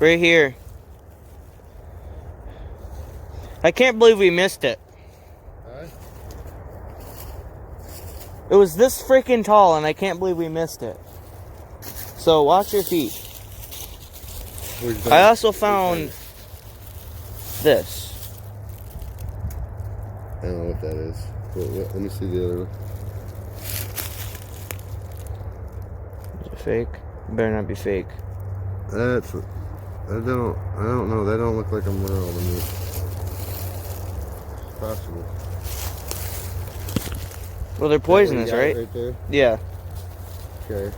Right here. I can't believe we missed it. It was this freaking tall, and I can't believe we missed it. So watch your feet. I also found this. I don't know what that is. Let me see the other one. Is it fake? It better not be fake. I don't know. They don't look like a merle to me. It's possible. Well, they're poisonous, right? Right there? Yeah. Okay.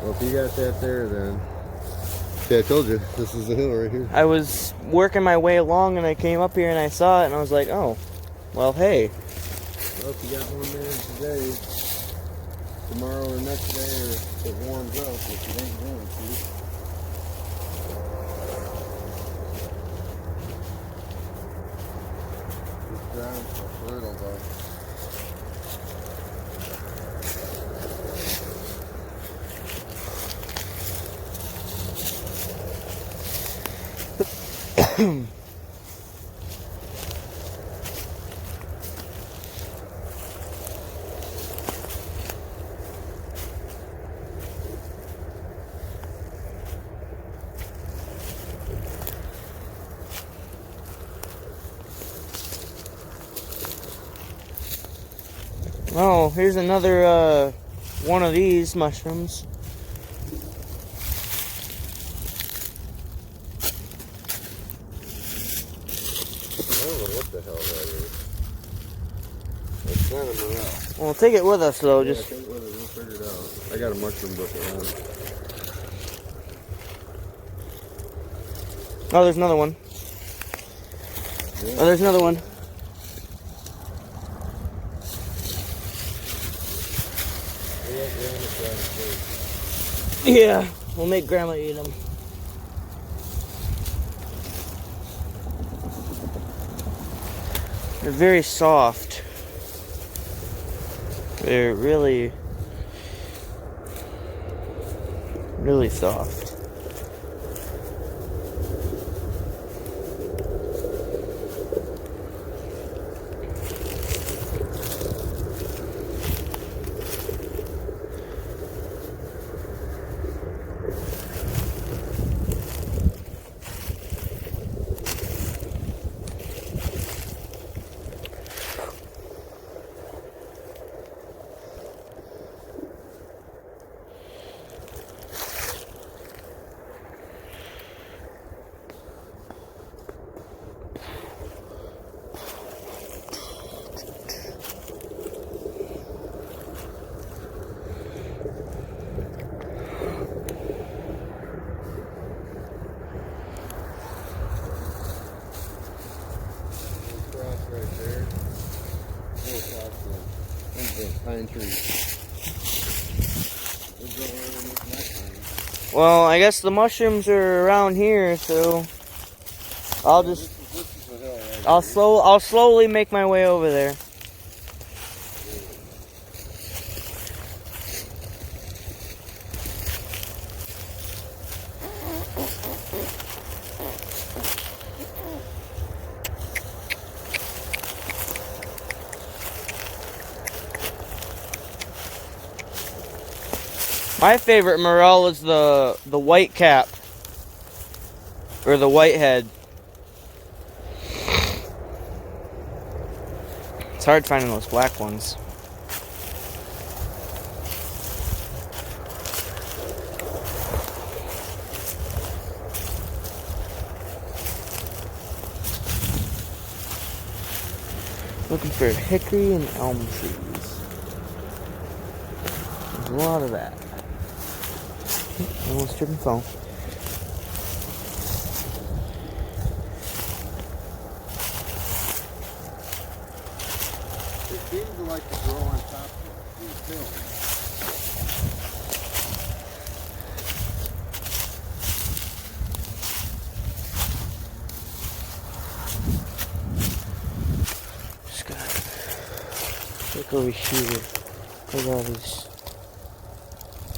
Well, if you got that there, then... See, I told you, this is the hill right here. I was working my way along, and I came up here, and I saw it, and I was like, oh, well, hey. Well, if you got one there today, tomorrow or next day, or if it warms up, if it ain't going to. This ground's so fertile, though. Oh, here's another one of these mushrooms. I don't know what the hell that is. It's not a morel. Well, take it with us, though. Yeah, Just take it with us. We'll figure it out. I got a mushroom book at home. Oh, there's another one. Yeah. Oh, there's another one. Yeah, we'll make Grandma eat them. They're very soft. They're really, really soft. Right there. Pine trees. Well, I guess the mushrooms are around here, so I'll just, I'll slowly make my way over there. My favorite morel is the white cap, or the white head. It's hard finding those black ones. Looking for hickory and elm trees. There's a lot of that. Almost tripping phone. It seems to like to grow on top of these hills. Just gotta look over here. Look at all these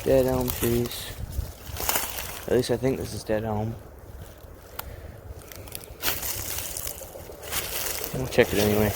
dead elm trees. At least I think this is dead elm. We'll check it anyway.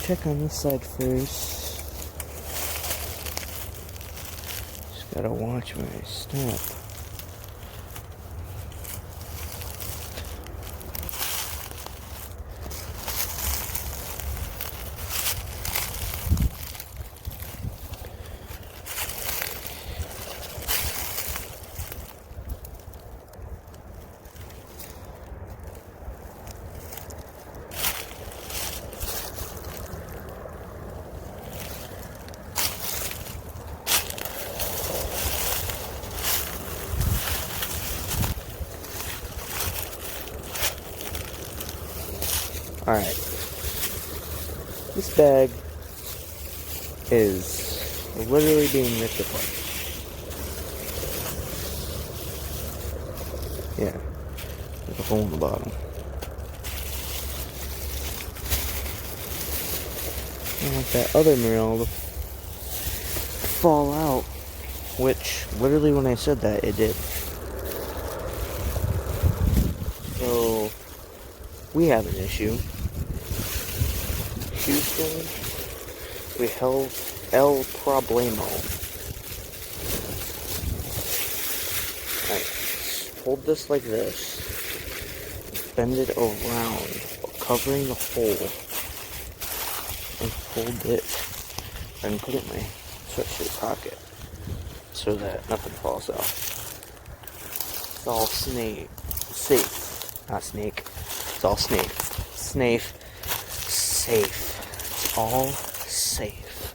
Check on this side first. Just gotta watch my step. Alright. This bag is literally being ripped apart. Yeah. There's a hole in the bottom. I want that other mural to fall out. Which, literally when I said that, it did. So, we have an issue. Houston, we held El Problemo. Alright, hold this like this. Bend it around, covering the hole. And hold it. And put it in my sweatshirt pocket. So that nothing falls out. It's all safe. Not snake. It's all safe. Safe. It's all safe.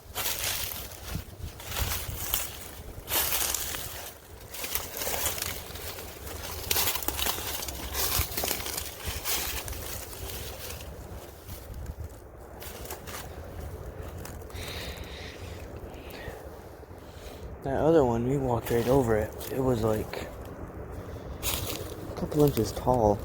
That other one, we walked right over it. It was like a couple inches tall.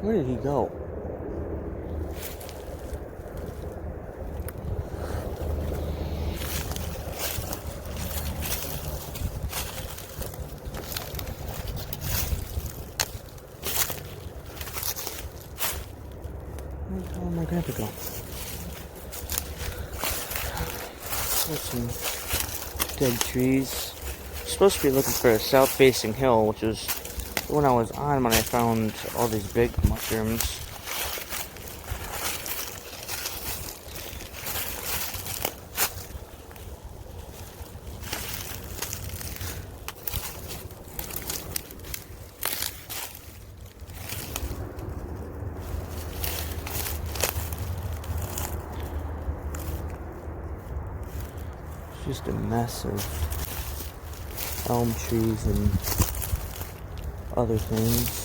Where did he go? Where the hell did my grandpa go? There's some dead trees. I'm supposed to be looking for a south-facing hill, which is the one I was on when I found all these big mushrooms. It's just a mess of elm trees and other things.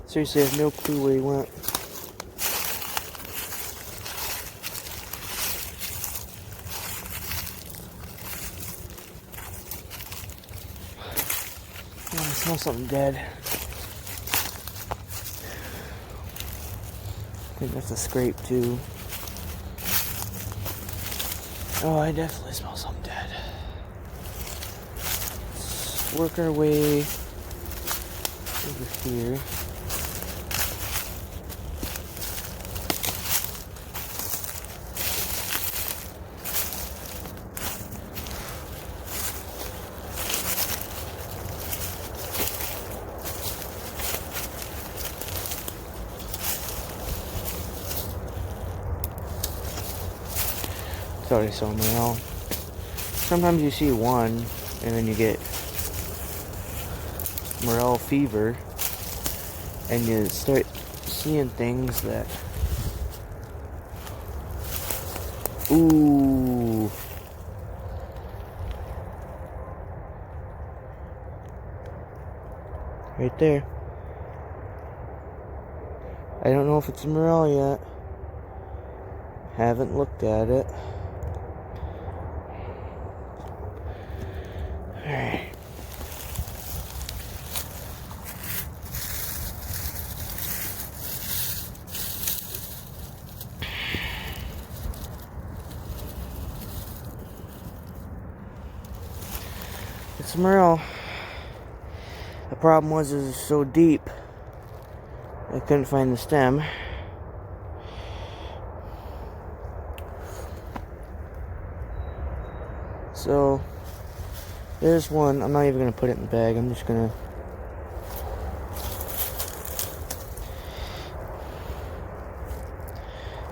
Seriously, I have no clue where he went. something dead. I think that's a scrape too. Oh, I definitely smell something dead. Let's work our way over here. Sorry, so morel. Sometimes you see one, and then you get morel fever, and you start seeing things that, ooh, right there. I don't know if it's a morel yet. Haven't looked at it. Alright. It's a morel. The problem was it was so deep, I couldn't find the stem. So, there's one. I'm not even going to put it in the bag. I'm just going to...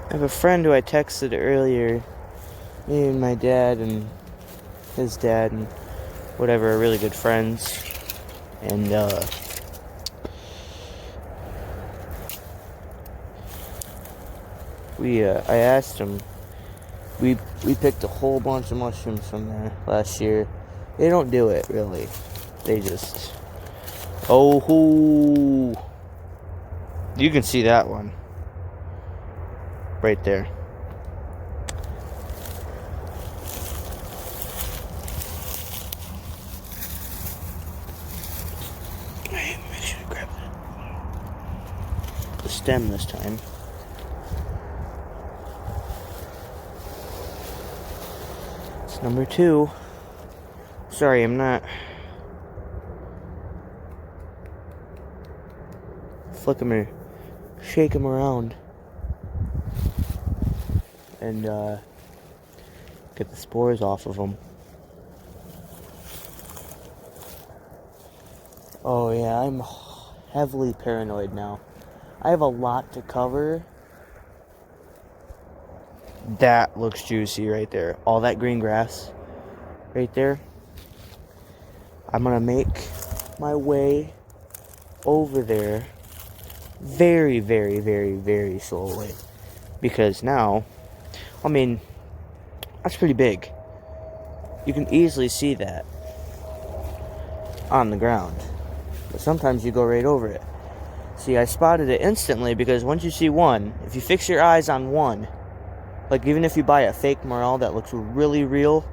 I have a friend who I texted earlier. Me and my dad and his dad and whatever are really good friends. And, I asked him. We picked a whole bunch of mushrooms from there last year. They don't do it, really. They just... Oh, hoo! You can see that one. Right there. Alright, make sure to grab the stem this time. It's number 2. Sorry, I'm not flick them or shake them around and get the spores off of them. Oh yeah, I'm heavily paranoid now. I have a lot to cover. That looks juicy right there. All that green grass right there. I'm gonna make my way over there very, very, very, very slowly. Because now, I mean, that's pretty big. You can easily see that on the ground. But sometimes you go right over it. See, I spotted it instantly because once you see one, if you fix your eyes on one, like even if you buy a fake morel that looks really real,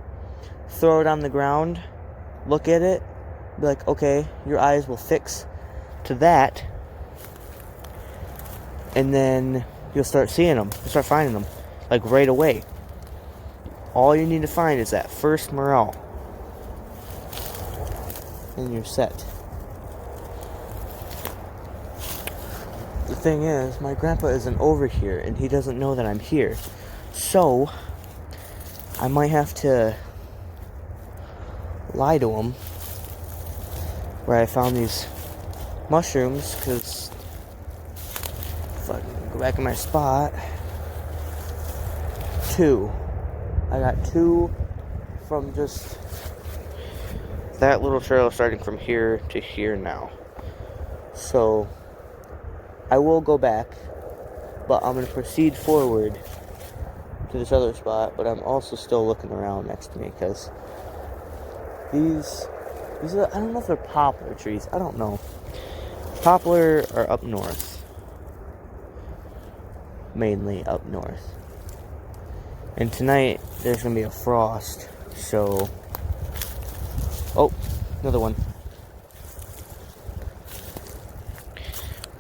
throw it on the ground, look at it, be like, okay, your eyes will fix to that, and then you'll start seeing them, you'll start finding them, like right away. All you need to find is that first morel, and you're set. The thing is, my grandpa isn't over here, and he doesn't know that I'm here, so I might have to lie to him where I found these mushrooms, because if I can go back in my spot, 2. I got 2 from just that little trail starting from here to here now. So I will go back, but I'm going to proceed forward to this other spot, but I'm also still looking around next to me because these are, I don't know if they're poplar trees. I don't know. Poplar are up north. Mainly up north. And tonight, there's going to be a frost, so... Oh, another one.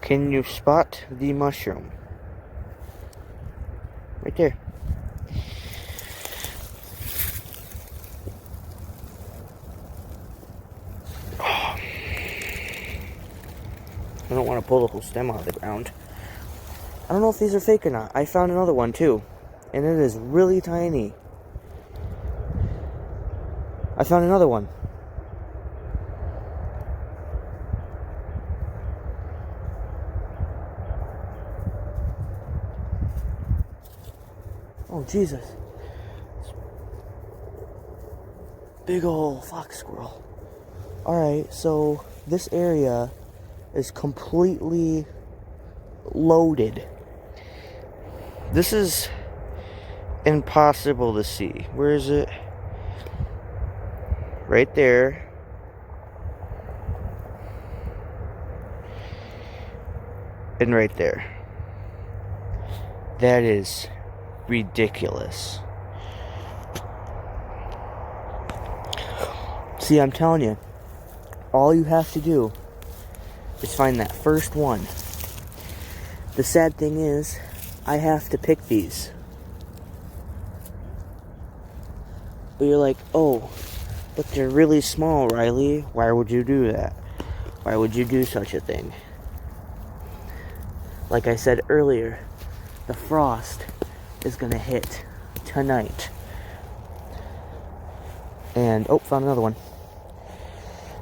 Can you spot the mushroom? Right there. I don't want to pull the whole stem out of the ground. I don't know if these are fake or not. I found another one too, and it is really tiny. I found another one. Oh, Jesus. Big ol' fox squirrel. Alright, so this area is completely loaded. This is impossible to see. Where is it? Right there. And right there. That is ridiculous. See, I'm telling you, all you have to do is find that first one. The sad thing is, I have to pick these. But you're like, oh, but they're really small, Riley. Why would you do that? Why would you do such a thing? Like I said earlier, the frost is gonna hit tonight. And, oh, found another one.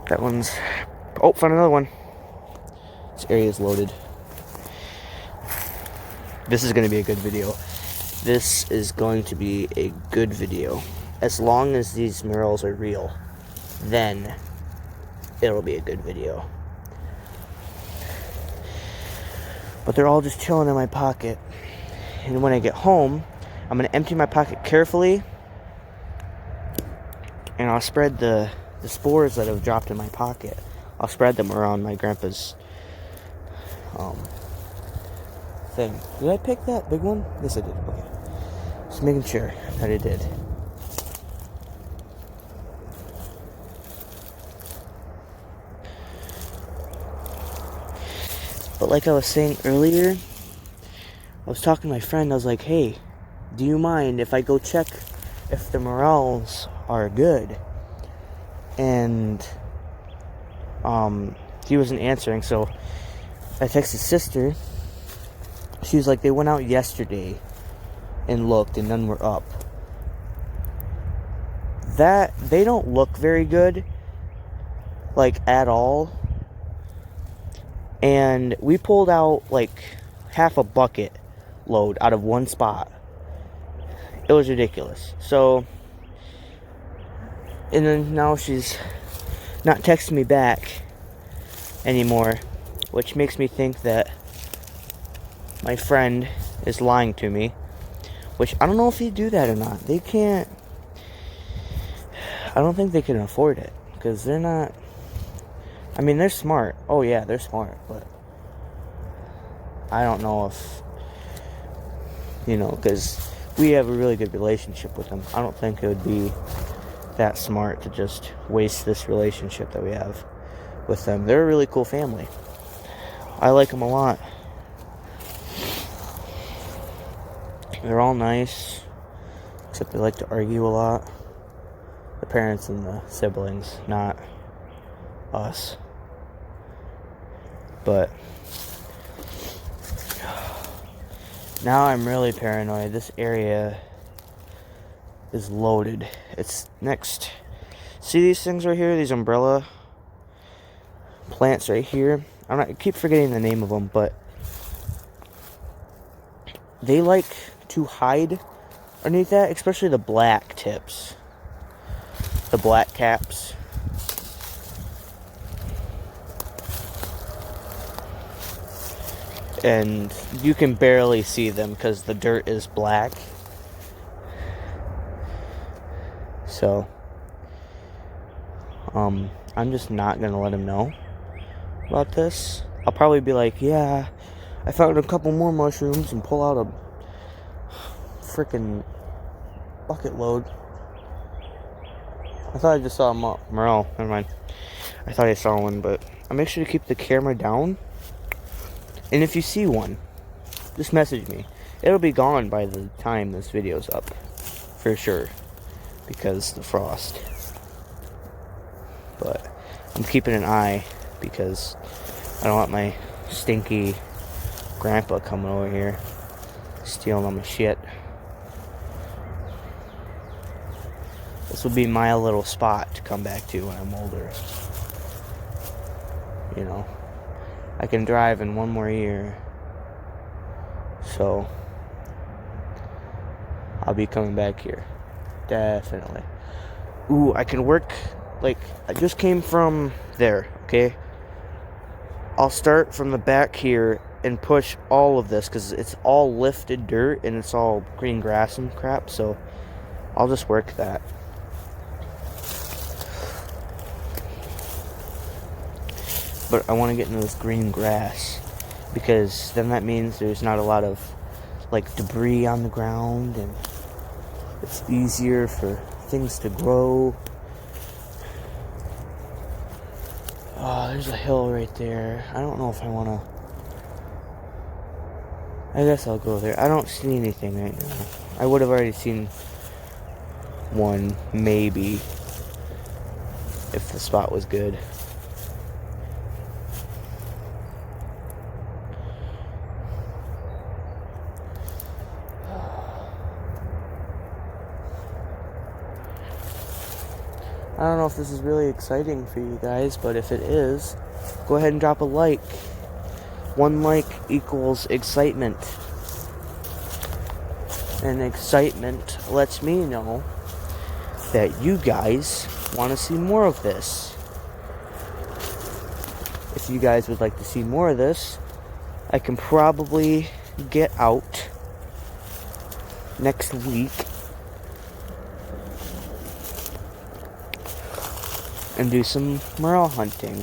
That one's, oh, found another one. This area is loaded. This is gonna be a good video. This is going to be a good video. As long as these murals are real, then it'll be a good video. But they're all just chilling in my pocket. And when I get home, I'm going to empty my pocket carefully. And I'll spread the spores that have dropped in my pocket. I'll spread them around my grandpa's thing. Did I pick that big one? Yes, I did. Okay. Just making sure that I did. But like I was saying earlier, I was talking to my friend. I was like, hey, do you mind if I go check if the morels are good? And he wasn't answering, so I texted his sister. She was like, they went out yesterday and looked, and none were up. That, they don't look very good, like, at all. And we pulled out, like, half a bucket load out of one spot. It was ridiculous. So, and then now she's not texting me back anymore, which makes me think that my friend is lying to me, which I don't know if he'd do that or not. They can't, I don't think they can afford it, because they're not, I mean, they're smart. Oh yeah, they're smart, but I don't know if, you know, because we have a really good relationship with them. I don't think it would be that smart to just waste this relationship that we have with them. They're a really cool family. I like them a lot. They're all nice, except they like to argue a lot. The parents and the siblings, not us. But now I'm really paranoid. This area is loaded. It's next. See these things right here? These umbrella plants right here? I keep forgetting the name of them, but they like to hide underneath that, especially the black tips. The black caps. And you can barely see them because the dirt is black. So, I'm just not gonna let him know about this. I'll probably be like, yeah, I found a couple more mushrooms, and pull out a freaking bucket load. I thought I just saw a morel. Never mind. I thought I saw one, but I'll make sure to keep the camera down And if you see one, just message me. It'll be gone by the time this video's up, for sure, because the frost. But I'm keeping an eye because I don't want my stinky grandpa coming over here stealing all my shit. This will be my little spot to come back to when I'm older. You know, I can drive in one more year, so I'll be coming back here, definitely. Ooh, I can work, like, I just came from there, okay? I'll start from the back here and push all of this, because it's all lifted dirt, and it's all green grass and crap, so I'll just work that. But I want to get into this green grass, because then that means there's not a lot of, like, debris on the ground, and it's easier for things to grow. Oh, there's a hill right there. I don't know if I want to. I guess I'll go there. I don't see anything right now. I would have already seen one, maybe, if the spot was good. I don't know if this is really exciting for you guys, but if it is, go ahead and drop a like. 1 like equals excitement. And excitement lets me know that you guys want to see more of this. If you guys would like to see more of this, I can probably get out next week and do some morel hunting.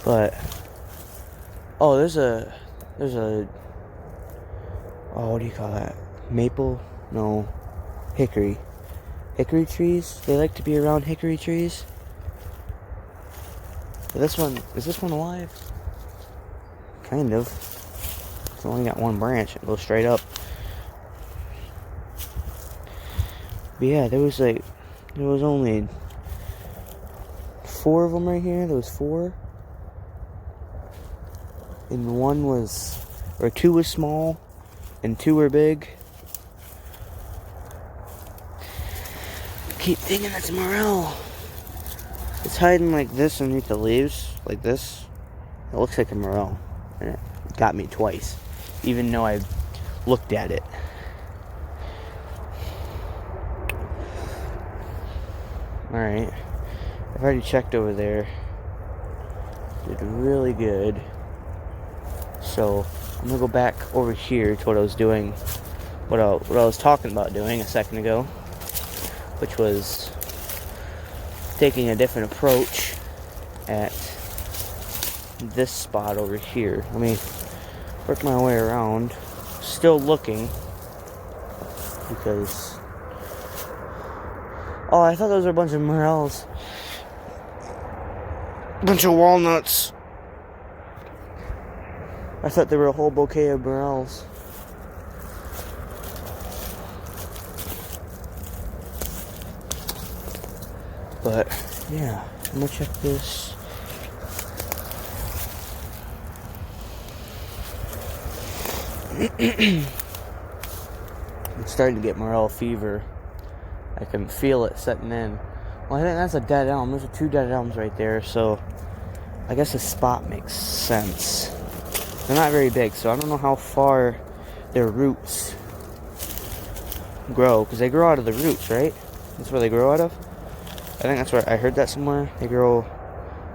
But there's a what do you call that? Maple? No, hickory trees. They like to be around hickory trees. But is this one alive? Kind of. It's only got one branch. It goes straight up. But yeah, there was only 4 of them right here. There was 4. And 2 was small, and 2 were big. I keep thinking that's morel. It's hiding like this underneath the leaves, like this. It looks like a morel, and it got me twice, even though I looked at it. Alright, I've already checked over there. Did really good. So I'm gonna go back over here to what I was doing, what I was talking about doing a second ago, which was taking a different approach at this spot over here. Let me work my way around. Still looking, because I thought those were a bunch of morels. Bunch of walnuts. I thought there were a whole bouquet of morels. But yeah, I'm gonna check this. I'm starting to get morel fever. I can feel it setting in. Well, I think that's a dead elm. There's 2 dead elms right there, so I guess this spot makes sense. They're not very big, so I don't know how far their roots grow, because they grow out of the roots, right? That's where they grow out of? I think that's where I heard that somewhere. They grow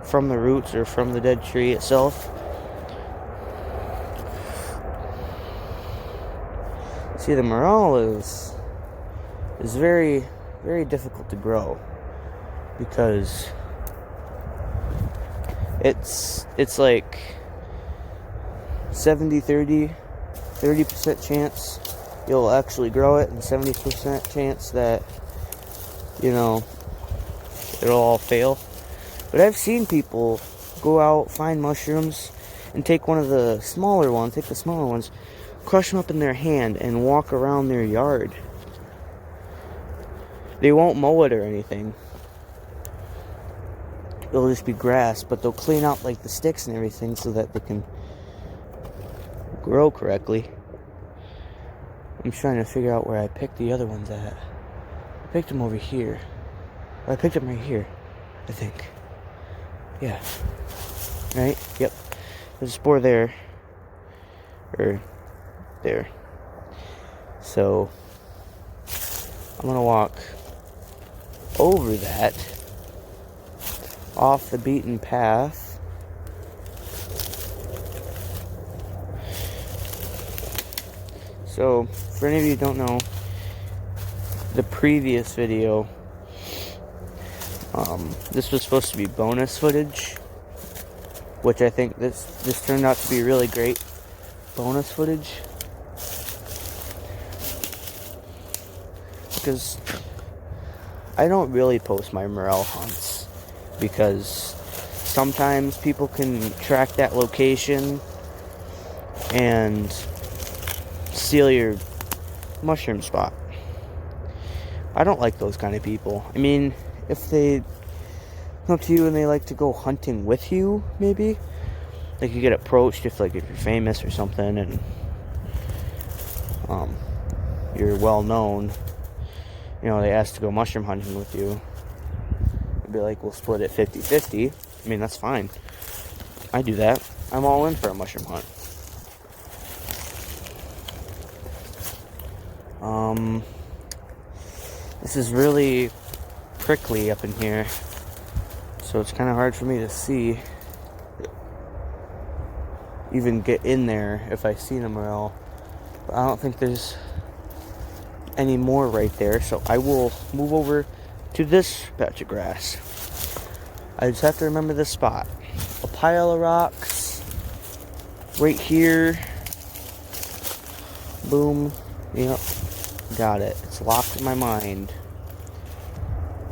from the roots or from the dead tree itself. See, the morel is very, very difficult to grow, because it's like 30% chance you'll actually grow it, and 70% chance that, it'll all fail. But I've seen people go out, find mushrooms, and take one of the smaller ones, crush them up in their hand, and walk around their yard. They won't mow it or anything. It'll just be grass, but they'll clean out like the sticks and everything so that they can grow correctly. I'm trying to figure out where I picked the other ones at. I picked them over here. I picked them right here, I think. Yeah. Right? Yep. There's a spore there. Or there. So I'm gonna walk over that, off the beaten path. So, for any of you who don't know, the previous video, this was supposed to be bonus footage, which I think this turned out to be really great bonus footage, because I don't really post my morel hunts, because sometimes people can track that location and steal your mushroom spot. I don't like those kind of people. I mean, if they come up to you and they like to go hunting with you, maybe, like you get approached if you're famous or something, and you're well known, you know, they ask to go mushroom hunting with you, you'd be like, we'll split it 50-50. I mean, that's fine. I do that. I'm all in for a mushroom hunt. This is really prickly up in here, so it's kind of hard for me to see, even get in there if I see them morel. But I don't think there's any more right there, so I will move over to this patch of grass. I just have to remember this spot. A pile of rocks right here. Boom. Yep. Got it. It's locked in my mind.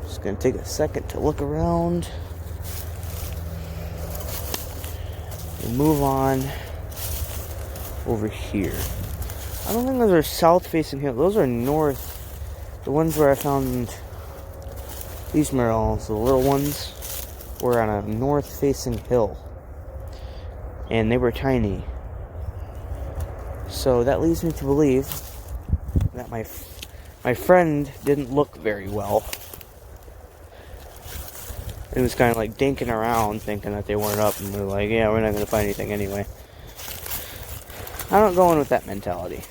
Just gonna take a second to look around and move on over here. I don't think those are south-facing hills. Those are north. The ones where I found these morels, the little ones, were on a north-facing hill, and they were tiny. So that leads me to believe that my friend didn't look very well. It was kind of like dinking around, thinking that they weren't up, and we're like, yeah, we're not going to find anything anyway. I don't go in with that mentality.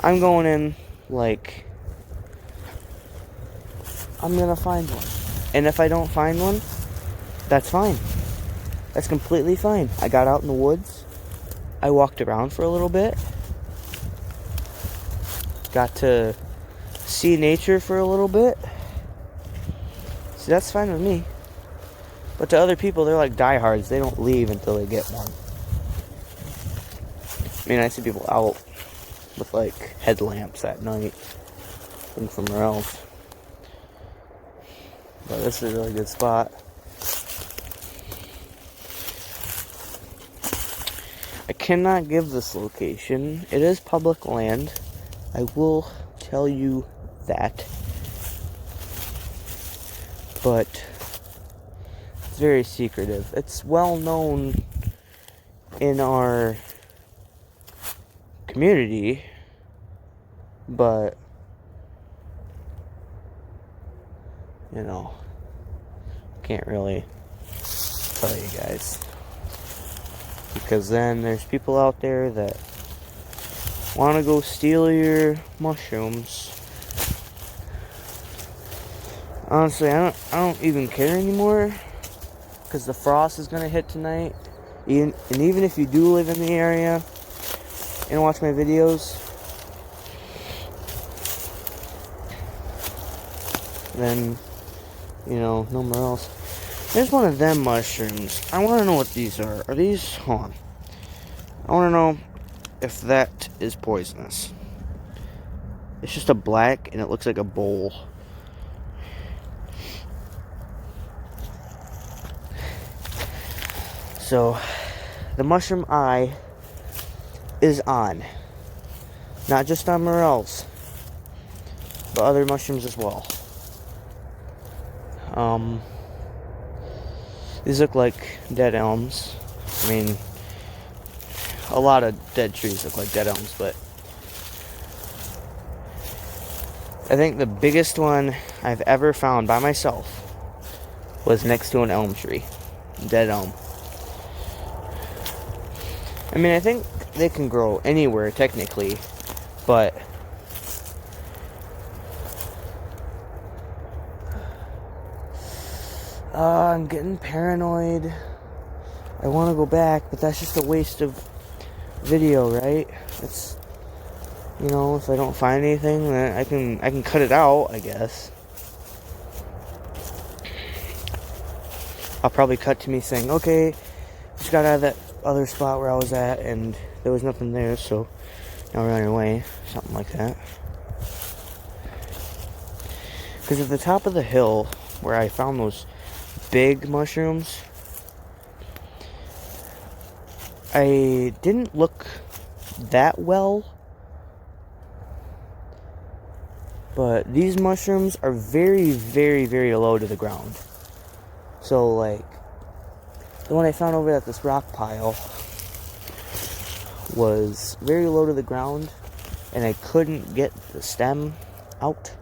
I'm going in like, I'm going to find one. And if I don't find one, that's fine. That's completely fine. I got out in the woods. I walked around for a little bit. Got to see nature for a little bit. So that's fine with me. But to other people, they're like diehards. They don't leave until they get one. I mean, I see people out with like headlamps at night looking for morels. But this is a really good spot. I cannot give this location. It is public land. I will tell you that. But it's very secretive. It's well known in our community, but you know, can't really tell you guys, because then there's people out there that want to go steal your mushrooms. Honestly, I don't even care anymore, because the frost is gonna hit tonight. And even if you do live in the area and watch my videos, then, you know, no more else. There's one of them mushrooms. I want to know what these are. Are these, hold on. I want to know if that is poisonous. It's just a black, and it looks like a bowl. So, the mushroom eye is on. Not just on morels, but other mushrooms as well. These look like dead elms. I mean, a lot of dead trees look like dead elms, but I think the biggest one I've ever found by myself was next to an elm tree. Dead elm. I mean, I think they can grow anywhere, technically, but I'm getting paranoid. I want to go back, but that's just a waste of video, right? It's, you know, if I don't find anything, then I can cut it out, I guess. I'll probably cut to me saying, okay, just got out of that other spot where I was at, and there was nothing there, so now we're on our way. Something like that. Because at the top of the hill, where I found those big mushrooms, I didn't look that well, but these mushrooms are very, very, very low to the ground. So, like, the one I found over at this rock pile was very low to the ground, and I couldn't get the stem out,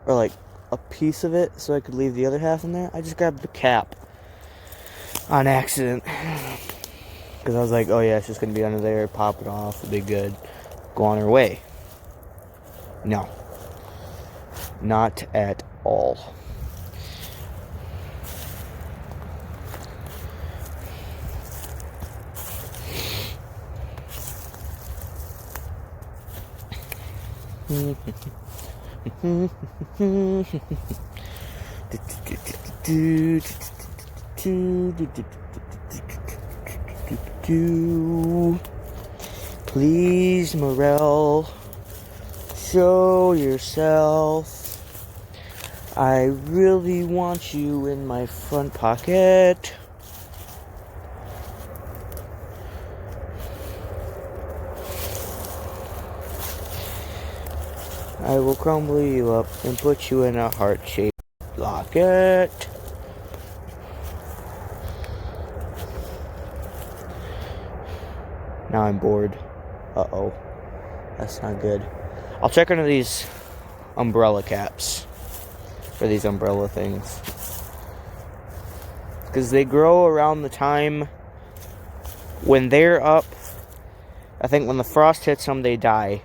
or like a piece of it, so I could leave the other half in there. I just grabbed the cap on accident, because I was like, oh yeah, it's just going to be under there, pop it off, it'll be good, go on our way. No. Not at all. Please, Morel, show yourself. I really want you in my front pocket. I will crumble you up and put you in a heart-shaped locket. Now I'm bored. Uh-oh. That's not good. I'll check under these umbrella caps. For these umbrella things. Because they grow around the time when they're up. I think when the frost hits them, they die.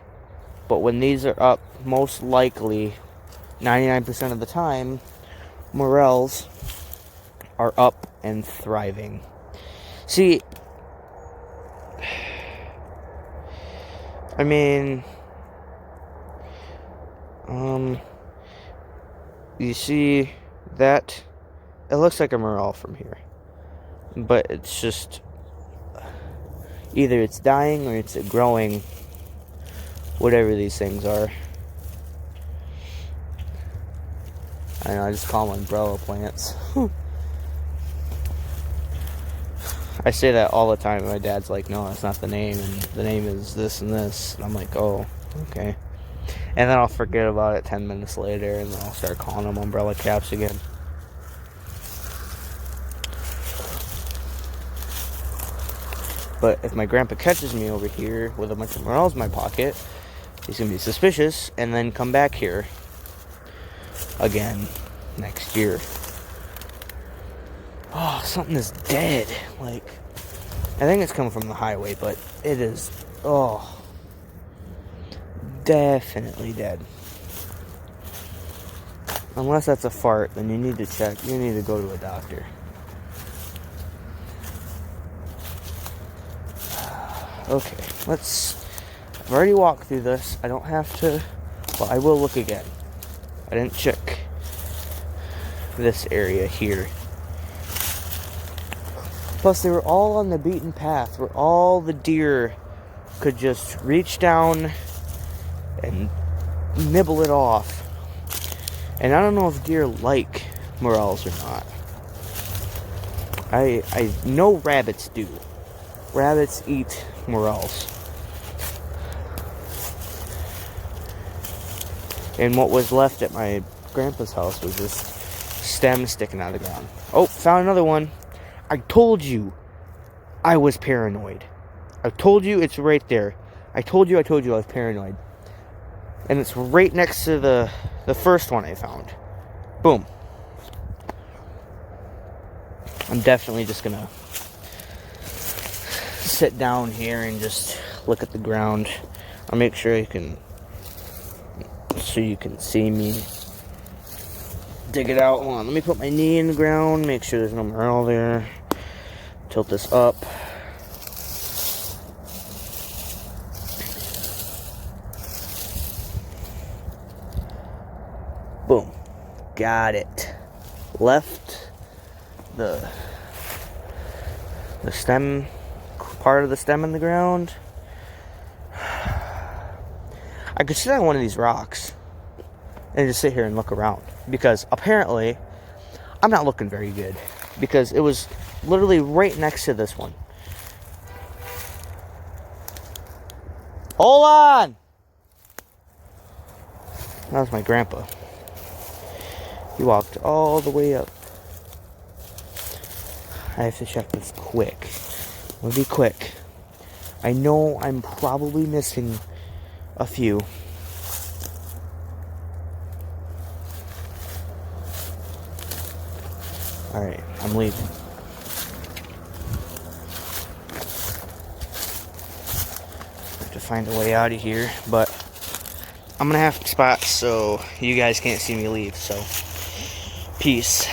But when these are up, most likely, 99% of the time, morels are up and thriving. See, I mean, you see that? It looks like a morel from here. But it's just, either it's dying or it's growing. Whatever these things are. I know, I just call them umbrella plants. I say that all the time, and my dad's like, no, that's not the name, and the name is this and this. And I'm like, oh, okay. And then I'll forget about it 10 minutes later, and then I'll start calling them umbrella caps again. But if my grandpa catches me over here with a bunch of morels in my pocket, he's going to be suspicious, and then come back here again next year. Oh, something is dead. Like, I think it's coming from the highway, but it is, definitely dead. Unless that's a fart, then you need to check. You need to go to a doctor. Okay, I've already walked through this. I don't have to, well, I will look again. I didn't check this area here. Plus, they were all on the beaten path where all the deer could just reach down and nibble it off. And I don't know if deer like morels or not. I know rabbits do. Rabbits eat morels. And what was left at my grandpa's house was this stem sticking out of the ground. Oh, found another one. I told you I was paranoid. I told you it's right there. I told you I was paranoid. And it's right next to the first one I found. Boom. I'm definitely just gonna sit down here and just look at the ground. I'll make sure you can see me dig it out. Hold on, let me put my knee in the ground, make sure there's no morel there. Tilt this up. Boom. Got it. Left the stem, part of the stem in the ground. I could sit on one of these rocks and just sit here and look around, because apparently I'm not looking very good, because it was literally right next to this one. Hold on! That was my grandpa. He walked all the way up. I have to check this quick. I'll be quick. I know I'm probably missing a few. Alright, I'm leaving. I have to find a way out of here, but I'm gonna have spots so you guys can't see me leave, so peace.